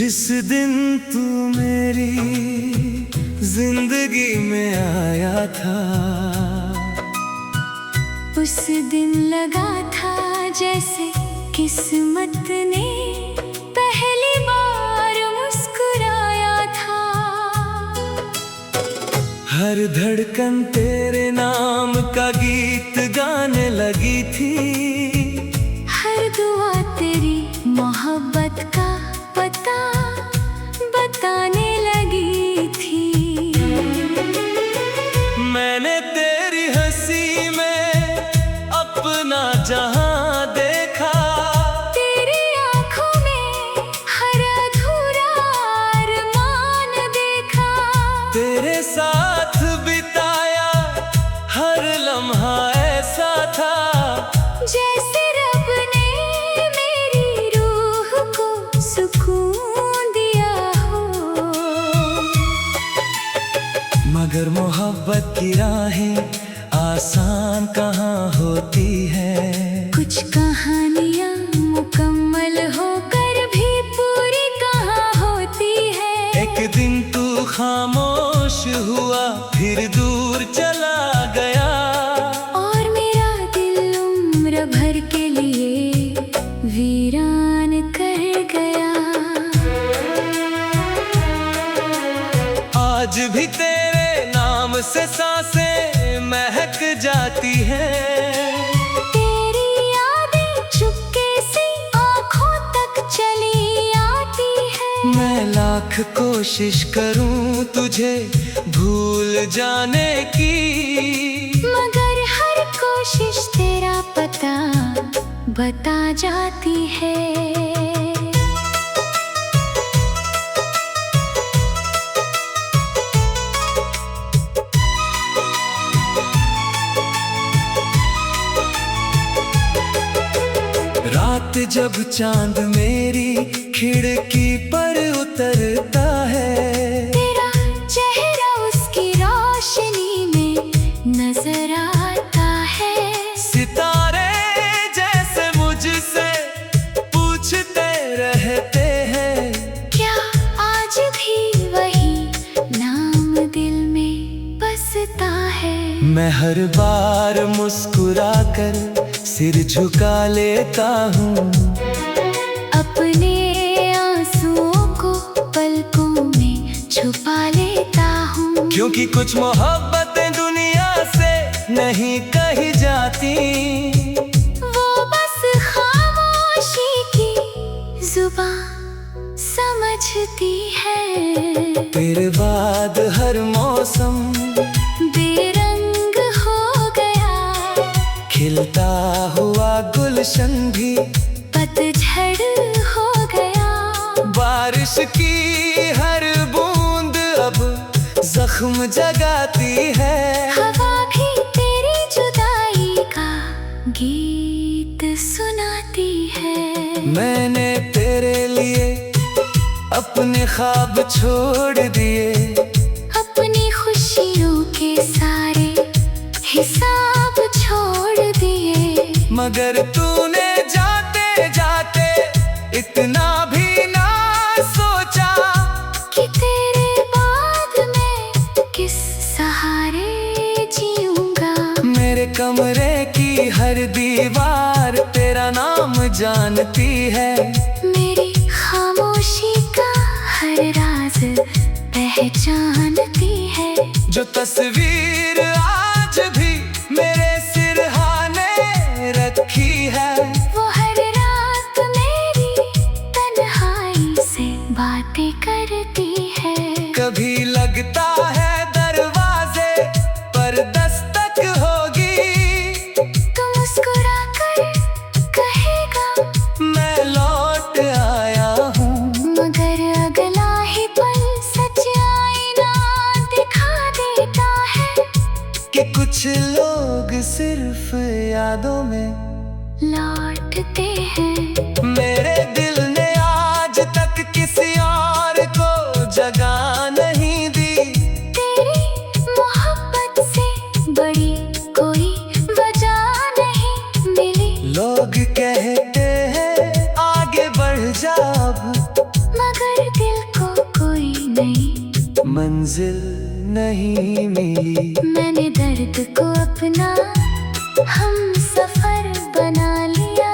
जिस दिन तू मेरी जिंदगी में आया था, उस दिन लगा था जैसे किस्मत ने पहली बार मुस्कुराया था। हर धड़कन तेरे नाम का गीत गाने लगी थी, हर दुआ तेरी मोहब्बत का पता बताने लगी थी। मैंने तेरी हंसी में अपना जहां देखा, तेरी आंखों में हर अधूरा अरमान देखा। तेरे साथ बिताया हर लम्हा ऐसा था, जैसे रब ने मेरी रूह को सुकून दिया हो। मगर मोहब्बत की राहें आसान कहाँ होती है। कुछ कहानियाँ मुकम्मल होकर भी पूरी कहाँ होती है। एक दिन तू खामोश हुआ फिर दूर चला गया, और मेरा दिल उम्र भर के लिए वीरान कर गया। आज भी तेरे नाम से सांसें महक जाती हैं। तेरी यादें चुपके से आँखों तक चली आती है। मैं लाख कोशिश करूं तुझे भूल जाने की, मगर हर कोशिश तेरा पता बता जाती है। रात जब चांद मेरी खिड़की पर उतरता है, तेरा चेहरा उसकी रोशनी में नजर आता है। सितारे जैसे मुझसे पूछते रहते हैं, क्या आज भी वही नाम दिल में बसता है। मैं हर बार मुस्कुरा कर सिर झुका लेता हूँ, अपने आंसुओं को पलकों में छुपा लेता हूँ। क्योंकि कुछ मोहब्बतें दुनिया से नहीं कही जाती, वो बस खामोशी की जुबान समझती है। तेरे बाद हर मौसम बेरंग हो गया, खिलता हुआ गुलशन भी पतझड़ हो गया। बारिश की हर बूंद अब जख्म जगाती है। हवा भी तेरी जुदाई का गीत सुनाती है। मैंने तेरे लिए अपने ख्वाब छोड़ दिए, अपनी खुशियों के सारे हिसाब छोड़ दिए। मगर तूने जाते जाते इतना भी ना सोचा कि तेरे बाद मैं किस सहारे जीऊंगा। मेरे कमरे की हर दीवार तेरा नाम जानती है। मेरी खामोशी का हर राज पहचानती है। जो तस्वीर आज भी मेरे सिरहाने रखी है, वो हर रात मेरी तन्हाई से बातें करती है। कभी लगता है दरवाजे पर दस्तक होगी, तू मुस्कुरा कर कहेगा मैं लौट आया हूँ। मगर अगला ही पल सच्चाई ना दिखा देता है कि कुछ लोग सिर्फ यादों में लौटते हैं। मेरे दिल ने आज तक किसी और को जगह नहीं दी, तेरी मोहब्बत से बड़ी कोई वजह नहीं मिली। लोग कहते हैं आगे बढ़ जा अब, मगर नहीं मिली। मैंने दर्द को अपना हम सफर बना लिया,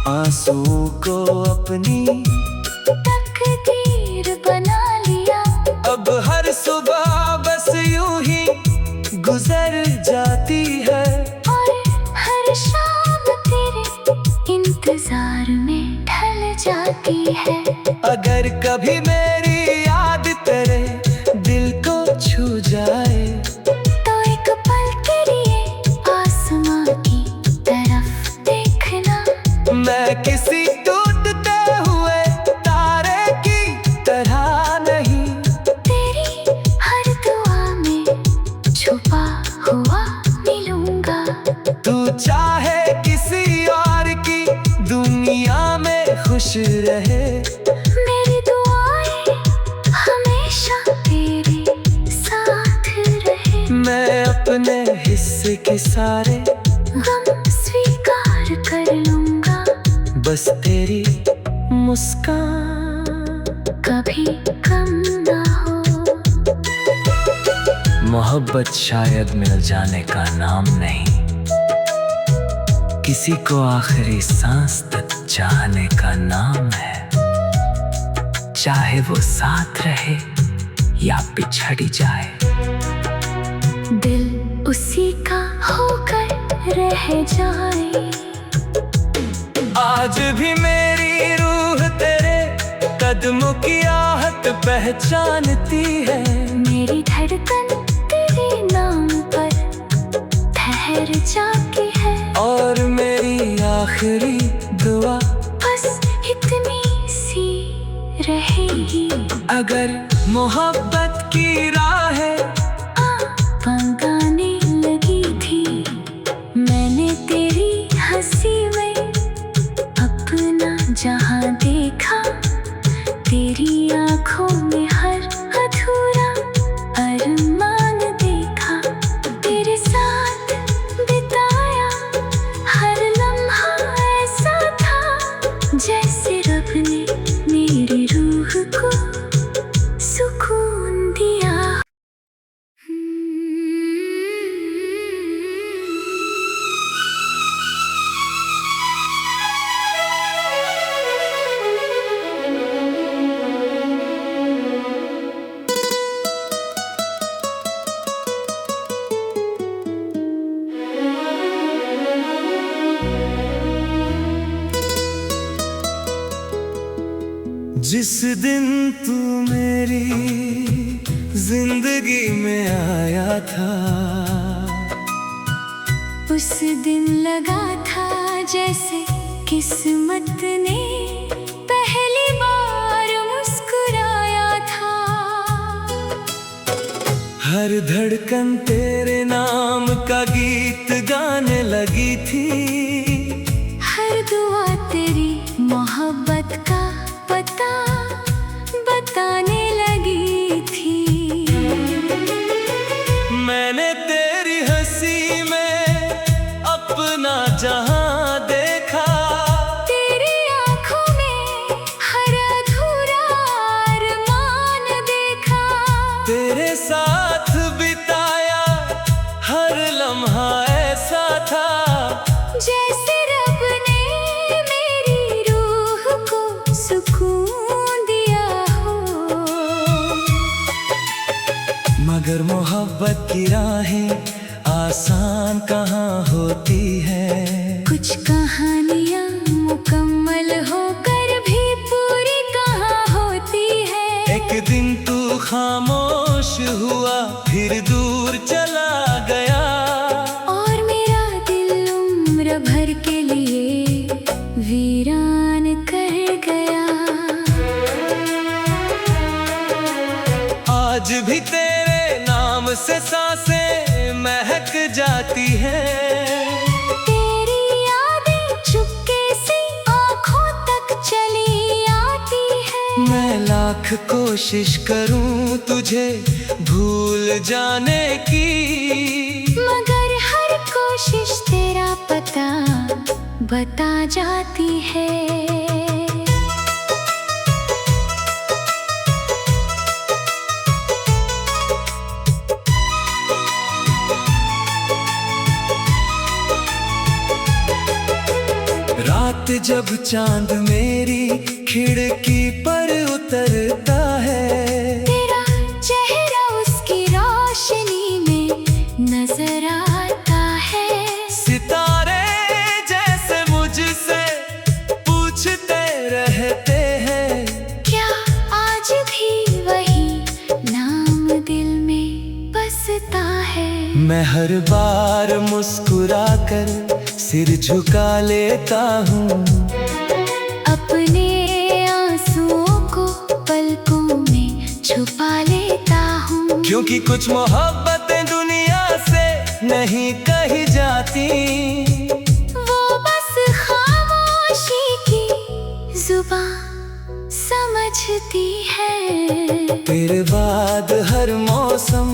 आंसुओं को अपनी तकदीर बना लिया। अब हर सुबह बस यूं ही गुजर जाती है, और हर शाम तेरे इंतजार में ढल जाती है। अगर कभी मेरी याद तेरे दिल को छू जाए, तो एक पल के लिए आसमां की तरफ देखना। मैं किसी टूटते हुए तारे की तरह नहीं, तेरी हर दुआ में छुपा हुआ मिलूंगा। तू चाहे किसी और की दुनिया में खुश रहे, मेरी दुआएं हमेशा तेरे साथ रहे। मैं अपने हिस्से के सारे गम स्वीकार कर लूंगा, बस तेरी मुस्कान कभी कम ना हो। मोहब्बत शायद मिल जाने का नाम नहीं, किसी को आखिरी सांस तक चाहने का नाम है। चाहे वो साथ रहे या पिछड़ जाए, दिल उसी का होकर रह जाए। आज भी मेरी रूह तेरे कदमों की आहट पहचानती है। मेरी धड़कन तेरे नाम पर ठहर जाती है, और मेरी आखिरी दुआ बस इतनी सी रहेगी। अगर मोहब्बत की राहें पंगाने लगी थी, मैंने तेरी हंसी में अपना जहां देखा। तेरी आंखों में हर अधूरा अरमान देखा। तेरे साथ बिताया हर लम्हा ऐसा था, जैसे रब ने मेरी रूह को सुकून दिया। जिस दिन तू मेरी जिंदगी में आया था, उस दिन लगा था जैसे किस्मत ने पहली बार मुस्कुराया था। हर धड़कन तेरे नाम का गीत गाने लगी थी। हर दुआ तेरी मोहब्बत का पता बताने लगी थी। मैंने तेरी हंसी में अपना जहां देखा। तेरी आंखों में हर अधूरा अरमान देखा। तेरे साथ बिताया हर लम्हा ऐसा था, जैसे रब ने मेरी रूह को सुकून दिया हो। मगर मोहब्बत की राहें आसान कहाँ होती है। कुछ कहानियाँ मुकम्मल होकर भी पूरी कहाँ होती है। एक दिन तू खामोश हुआ, फिर दूर चला गया, और मेरा दिल उम्र भर के लिए वीरान कर गया। आज भी तेरे नाम से सांसें महक जाती हैं। तेरी यादें चुपके से आँखों तक चली आती है। मैं लाख कोशिश करूं तुझे भूल जाने की, मगर हर कोशिश तेरा पता बता जाती है। जब चांद मेरी खिड़की पर उतरता है, तेरा चेहरा उसकी रोशनी में नजर आता है। सितारे जैसे मुझसे पूछते रहते हैं, क्या आज भी वही नाम दिल में बसता है? मैं हर बार मुस्कुराकर सिर झुका लेता हूँ, अपने आंसुओं को पलकों में छुपा लेता हूँ। क्योंकि कुछ मोहब्बतें दुनिया से नहीं कही जाती, वो बस खामोशी की जुबान समझती है। तेरे बाद हर मौसम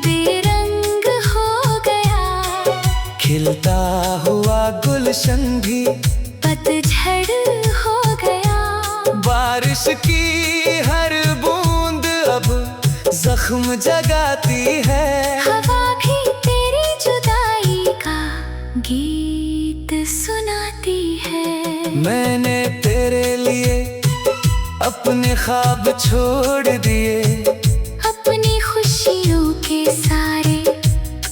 बेरंग हो गया, खिलता हुआ गुलशन भी पतझड़ हो गया। बारिश की हर बूंद अब जख्म जगाती है। हवा भी तेरी जुदाई का गीत सुनाती है। मैंने तेरे लिए अपने ख्वाब छोड़ दिए, अपनी खुशियों के सारे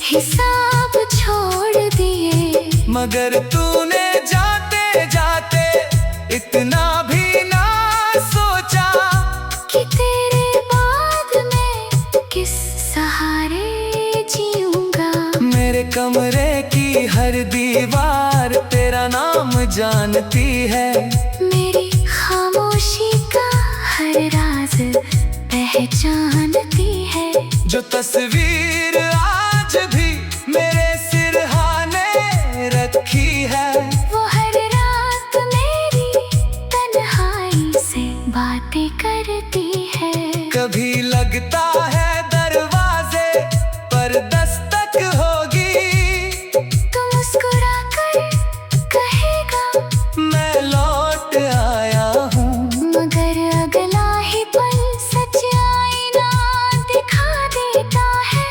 हिसाब छोड़ दिए। मगर तूने जाते जाते इतना भी ना सोचा कि तेरे बाद मैं किस सहारे जीऊंगा। मेरे कमरे की हर दीवार तेरा नाम जानती है, मेरी खामोशी का हर राज पहचानती है। जो तस्वीर आज भी मेरे सिरहाने रखी है, वो हर रात मेरी तन्हाई से बातें करती है। कभी लगता है दरवाजे पर दस्तक होगी, तू मुस्कुरा कर कहेगा मैं लौट आया हूँ। मगर अगला ही पल सच आईना दिखा देता है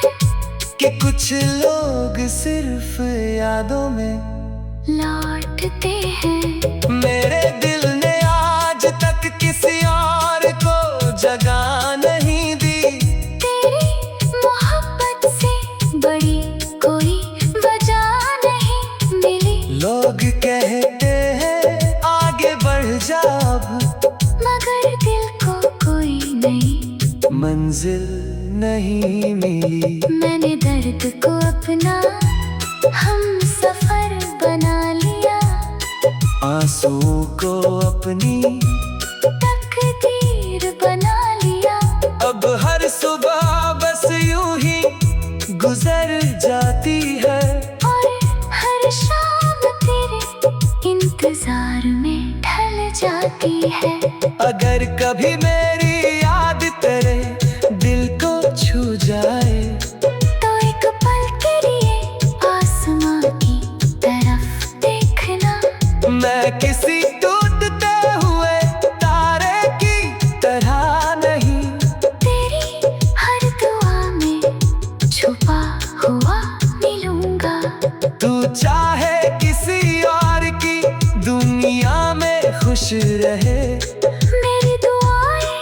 कि कुछ लोग सिर्फ यादों में लौटते हैं। मेरे दिल ने आज तक किसी और को जगह नहीं दी, तेरी मोहब्बत से बड़ी कोई वजह नहीं मिली। लोग कहते हैं आगे बढ़ जा अब, मगर दिल को कोई नई मंजिल नहीं मिली। मैंने दर्द को अपना हम सफर बना लिया, आंसू को अपनी तकदीर बना लिया। अब हर सुबह बस यूं ही गुजर जाती है, और हर शाम तेरे इंतजार में ढल जाती है। अगर कभी मेरी याद तेरे दिल को छू जाए, तो एक पल के लिए आसमां की तरफ देखना। मैं किसी टूटते हुए तारे की तरह नहीं, तेरी हर दुआ में छुपा हुआ मिलूंगा। तू चाहे किसी और की दुनिया में खुश रहे, मेरी दुआएं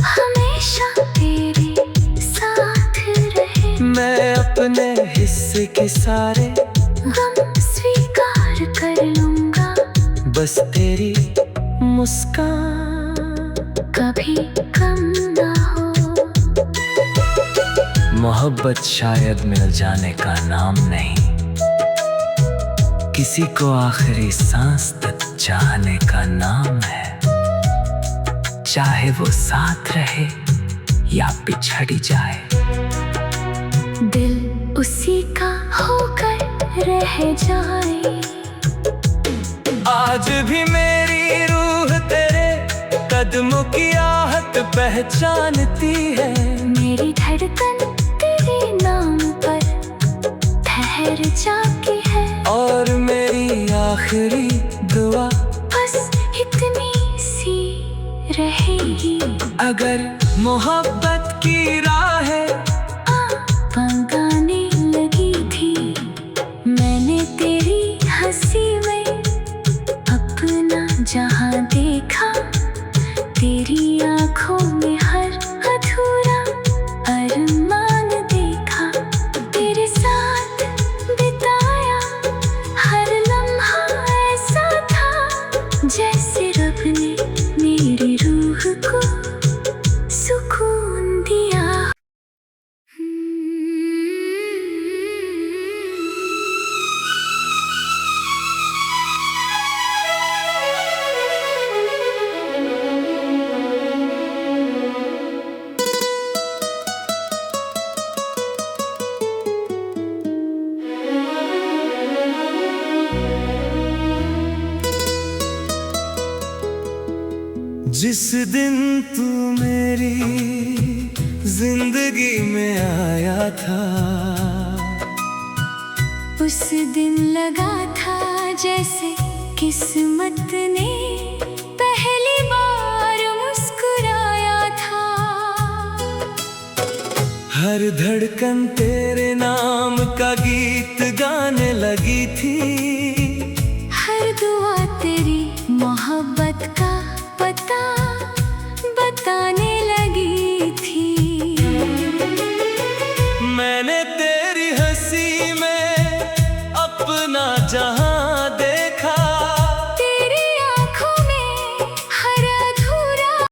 हमेशा तेरे साथ रहे। मैं अपने हिस्से के सारे गम स्वीकार कर लूंगा, बस तेरी मुस्कान कभी कम ना हो। मोहब्बत शायद मिल जाने का नाम नहीं, किसी को आखिरी सांस तक चाहने का नाम है। चाहे वो साथ रहे या पिछड़ जाए, दिल उसी का होकर रह जाए। आज भी मेरी रूह तेरे कदमों की आहट पहचानती है। मेरी धड़कन तेरे नाम पर ठहर जाती है। और मेरी आखिरी दुआ बस इतनी सी रहेगी। अगर मोहब्बत की राहें गाने लगी थी, मैंने तेरी हंसी में जिस दिन तू मेरी जिंदगी में आया था, उस दिन लगा था जैसे किस्मत ने पहली बार मुस्कुराया था। हर धड़कन तेरे नाम का गीत गाने लगी थी, हर दुआ तेरी मोहब्बत का पता बताने लगी थी। मैंने